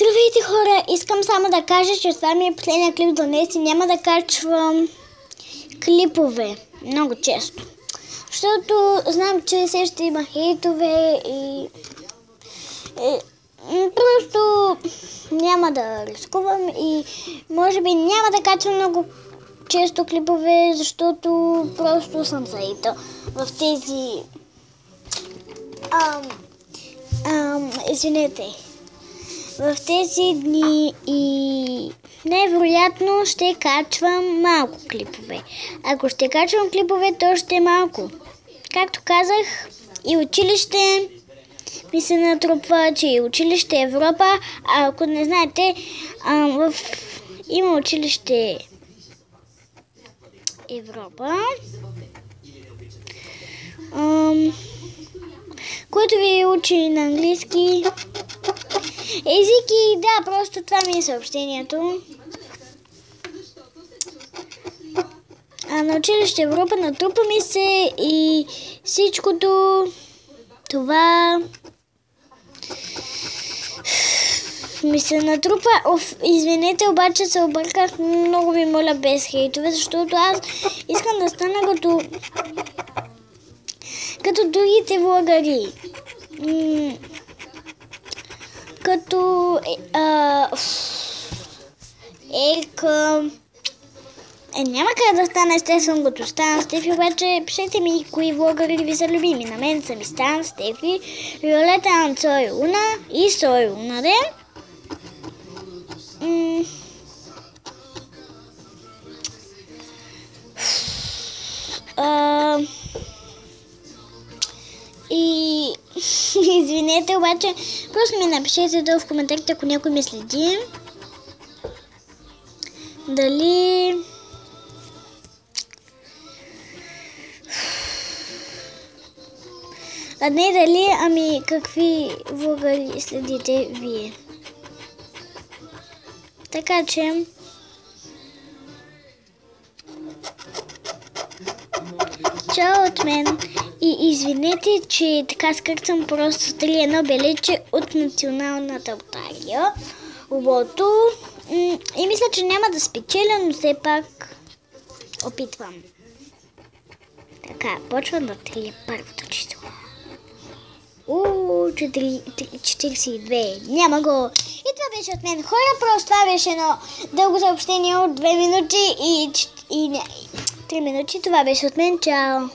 Здравейте, хора! Искам само да кажа, че това ми е последния клип за днес и няма да качвам клипове много често. Защото знам, че все ще има хейтове и просто няма да рискувам и може би няма да качвам много често клипове, защото просто съм заета в тези... извинете. В тези дни и невероятно ще качвам малко клипове. Ако ще качвам клипове, то ще е малко. Както казах, и училище ми се натрупва, че и училище Европа. А ако не знаете, има училище Европа, което ви учи на английски език и да, просто това ми е съобщението. На училище Европа натрупа ми се и всичкото това ми се натрупа. Извинете, обаче се обърках, много ви моля без хейтове, защото аз искам да стана като другите влогари. Като Елка. Няма как да стане естествено като Стан Стефи, обаче пишете ми кои влогари ви са любими. На мен са ми Стан Стефи, Виолета Анцой Луна и Сой Луна. И извинете, обаче просто ми напишете долу в коментарите, ако някой ме следи. Дали ами какви влогари следите вие. Така че чао от мен и извинете, че така скърцам просто 3-1 белече от националната лотария. Лото. И мисля, че няма да спечеля, но все пак опитвам. Така, почвам да трия първото число. 42. Няма го. И това беше от мен. Хора, просто това беше едно дълго съобщение от 2 минути и 3 минути. Това беше от мен. Чао!